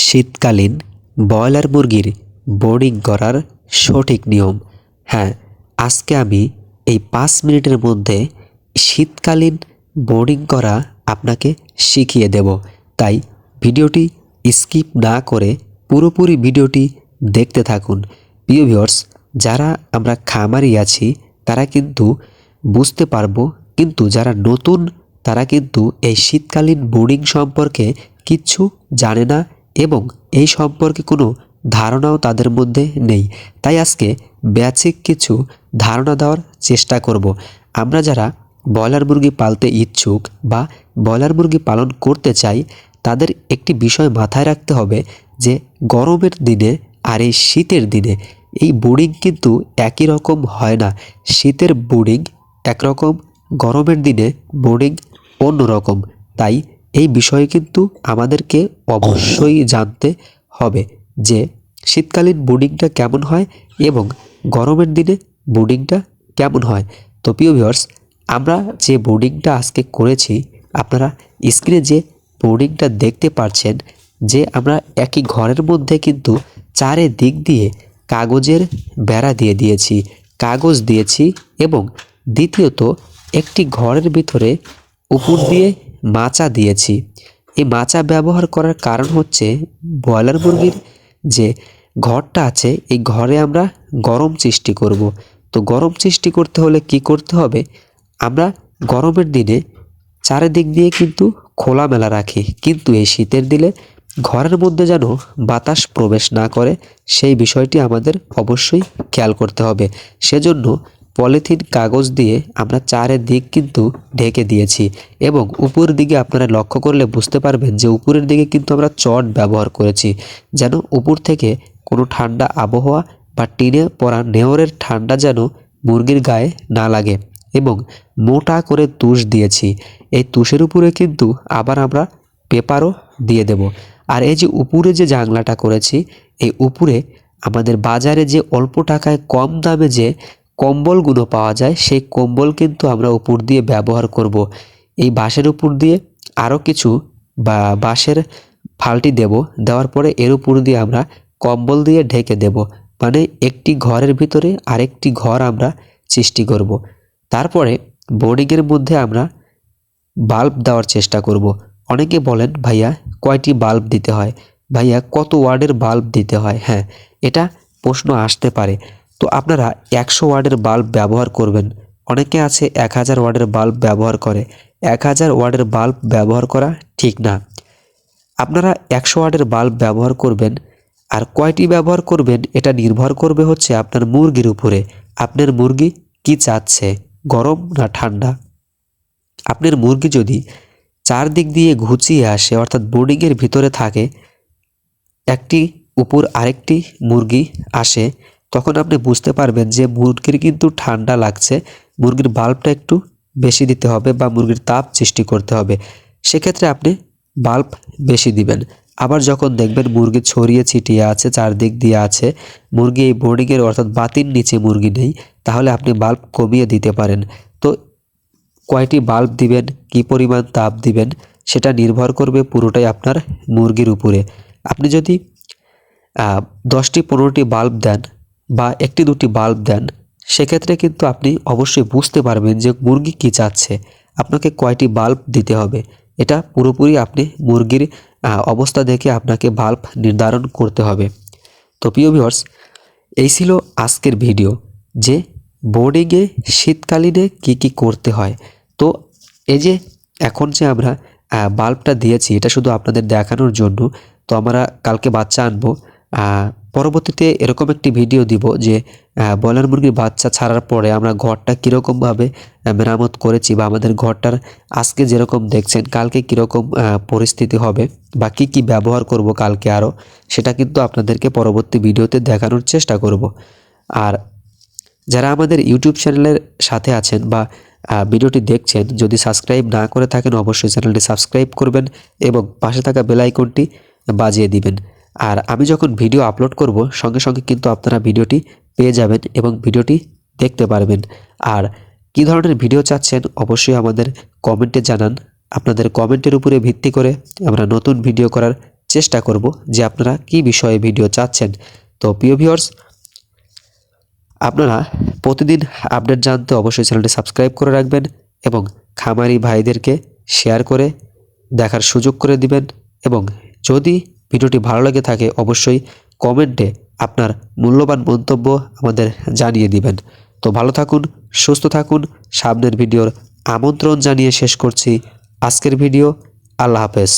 শীতকালীন ব্রয়লার মুরগির বোর্ডিং করার সঠিক নিয়ম। হ্যাঁ, আজকে আমি এই 5 মিনিটের মধ্যে শীতকালীন বোর্ডিং করা আপনাকে শিখিয়ে দেব। তাই ভিডিওটি স্কিপ না করে পুরোপুরি ভিডিওটি দেখতে থাকুন। প্রিয় ভিউয়ার্স, যারা আমরা খামারি আছি তারা কিন্তু বুঝতে পারবো, কিন্তু যারা নতুন তারা কিন্তু এই শীতকালীন বোর্ডিং সম্পর্কে কিচ্ছু জানে না এবং এই সম্পর্কে কোনো ধারণাও তাদের মধ্যে নেই। তাই আজকে বেসিক কিছু ধারণা দেওয়ার চেষ্টা করব। আমরা যারা ব্রয়লার মুরগি পালতে ইচ্ছুক বা ব্রয়লার মুরগি পালন করতে চাই তাদের একটি বিষয় মাথায় রাখতে হবে যে গরমের দিনে আর এই শীতের দিনে এই বোর্ডিং কিন্তু একই রকম হয় না। শীতের বোর্ডিং একরকম, গরমের দিনে বোর্ডিং অন্যরকম। তাই এই বিষয়ে কিন্তু আমাদেরকে অবশ্যই জানতে হবে যে শীতকালীন বোর্ডিংটা কেমন হয় এবং গরমের দিনে বোর্ডিংটা কেমন হয়। তো প্রিয় ভিউয়ার্স, আমরা যে বোর্ডিংটা আজকে করেছি, আপনারা স্ক্রিনে যে বোর্ডিংটা দেখতে পাচ্ছেন, যে আমরা একই ঘরের মধ্যে কিন্তু চারিদিক দিয়ে কাগজের বেড়া দিয়ে দিয়েছি, কাগজ দিয়েছি এবং দ্বিতীয়ত একটি ঘরের ভিতরে উপর দিয়ে মাচা দিয়েছি। এই মাচা ব্যবহার করার কারণ হচ্ছে ব্রয়লার মুরগির যে ঘরটা আছে এই ঘরে আমরা গরম সৃষ্টি করব। তো গরম সৃষ্টি করতে হলে কি করতে হবে, আমরা গরমের দিনে চারিদিক দিয়ে কিন্তু খোলামেলা রাখি, কিন্তু এই শীতের দিনে ঘরের মধ্যে যেন বাতাস প্রবেশ না করে সেই বিষয়টি আমাদের অবশ্যই খেয়াল করতে হবে। সেজন্য পলিথিন কাগজ দিয়ে আমরা চারিদিক কিন্তু ঢেকে দিয়েছি এবং উপর দিকে আপনারা লক্ষ্য করলে বুঝতে পারবেন যে উপরের দিকে কিন্তু আমরা চট ব্যবহার করেছি, যেন উপর থেকে কোনো ঠান্ডা আবহাওয়া বা টিনে পড়া নেওরের ঠান্ডা যেন মুরগির গায়ে না লাগে। এবং মোটা করে তুষ দিয়েছি, এই তুষের উপরে কিন্তু আবার আমরা পেপারও দিয়ে দেব। আর এই যে উপরে যে জানলাটা করেছি, এই উপরে আমাদের বাজারে যে অল্প টাকায় কম দামে যে কম্বলগুলো পাওয়া যায় সেই কম্বল কিন্তু আমরা উপর দিয়ে ব্যবহার করব। এই বাঁশের উপর দিয়ে আরও কিছু বাঁশের ফালটি দেব, দেওয়ার পরে এর উপর দিয়ে আমরা কম্বল দিয়ে ঢেকে দেব। মানে একটি ঘরের ভিতরে আরেকটি ঘর আমরা সৃষ্টি করব। তারপরে বোর্ডিংয়ের মধ্যে আমরা বাল্ব দেওয়ার চেষ্টা করব। অনেকে বলেন, ভাইয়া কয়টি বাল্ব দিতে হয়, ভাইয়া কত ওয়াটের বাল্ব দিতে হয়? হ্যাঁ, এটা প্রশ্ন আসতে পারে। তো আপনারা 100 ওয়াটের বাল্ব ব্যবহার করবেন। অনেকে আছে 1000 ওয়াটের বাল্ব ব্যবহার করে। 1000 ওয়াটের বাল্ব ব্যবহার করা ঠিক না। আপনারা 100 ওয়াটের বাল্ব ব্যবহার করবেন। আর কয়টি ব্যবহার করবেন এটা নির্ভর করবে হচ্ছে আপনার মুরগির উপরে। আপনার মুরগি কি চাচ্ছে, গরম না ঠান্ডা? আপনার মুরগি যদি চারদিক দিয়ে ঘুচিয়ে আসে, অর্থাৎ বোর্ডিংয়ের ভিতরে থাকে, একটি উপর আরেকটি মুরগি আসে, তখন আপনি বুঝতে পারবেন যে মুরগির কিন্তু ঠান্ডা লাগছে, মুরগির বাল্বটা একটু বেশি দিতে হবে বা মুরগির তাপ সৃষ্টি করতে হবে। সেক্ষেত্রে আপনি বাল্ব বেশি দিবেন। আবার যখন দেখবেন মুরগি ছড়িয়ে ছিটিয়ে আছে, চারদিক দিয়ে আছে, মুরগি এই বোর্ডিংয়ের অর্থাৎ বাতির নিচে মুরগি নেই, তাহলে আপনি বাল্ব কমিয়ে দিতে পারেন। তো কয়টি বাল্ব দিবেন, কি পরিমাণ তাপ দিবেন, সেটা নির্ভর করবে পুরোটাই আপনার মুরগির উপরে। আপনি যদি 10টি 15টি বাল্ব দেন বা 1টি 2টি বাল্ব দেন, সেক্ষেত্রে কিন্তু আপনি অবশ্যই বুঝতে পারবেন যে মুরগি কী চাচ্ছে, আপনাকে কয়টি বাল্ব দিতে হবে। এটা পুরোপুরি আপনি মুরগির অবস্থা দেখে আপনাকে বাল্ব নির্ধারণ করতে হবে। তো প্রিয় ভিউয়ার্স, এই ছিল আজকের ভিডিও, যে বোর্ডিংয়ে শীতকালীনে কি কি করতে হয়। তো এই যে এখন যে আমরা বাল্বটা দিয়েছি এটা শুধু আপনাদের দেখানোর জন্য। তো আমরা কালকে বাচ্চা আনবো, পরবর্তীতে এরকম একটি ভিডিও দিব যে ব্রয়লার মুরগির বাচ্চা ছাড়ার পরে আমরা ঘরটা কীরকমভাবে মেরামত করেছি, বা আমাদের ঘরটার আজকে যেরকম দেখছেন কালকে কীরকম পরিস্থিতি হবে বা কি কি ব্যবহার করব কালকে আরও, সেটা কিন্তু আপনাদেরকে পরবর্তী ভিডিওতে দেখানোর চেষ্টা করব। আর যারা আমাদের ইউটিউব চ্যানেলের সাথে আছেন বা ভিডিওটি দেখছেন, যদি সাবস্ক্রাইব না করে থাকেন অবশ্যই চ্যানেলটি সাবস্ক্রাইব করবেন এবং পাশে থাকা বেল আইকনটি বাজিয়ে দিবেন। আর আমি যখন ভিডিও আপলোড করব সঙ্গে সঙ্গে কিন্তু আপনারা ভিডিওটি পেয়ে যাবেন এবং ভিডিওটি দেখতে পারবেন। আর কী ধরনের ভিডিও চাচ্ছেন অবশ্যই আমাদের কমেন্টে জানান। আপনাদের কমেন্টের উপরে ভিত্তি করে আমরা নতুন ভিডিও করার চেষ্টা করব যে আপনারা কী বিষয়ে ভিডিও চাচ্ছেন। তো প্রিয় ভিউয়ার্স, আপনারা প্রতিদিন আপডেট জানতে অবশ্যই চ্যানেলটি সাবস্ক্রাইব করে রাখবেন এবং খামারি ভাইদেরকে শেয়ার করে দেখার সুযোগ করে দিবেন। এবং যদি ভিডিওটি ভালো লেগে থাকে অবশ্যই কমেন্টে আপনার মূল্যবান মন্তব্য আমাদের জানিয়ে দিবেন। তো ভালো থাকুন, সুস্থ থাকুন। সামনের ভিডিওর আমন্ত্রণ জানিয়ে শেষ করছি আজকের ভিডিও। আল্লাহ হাফেজ।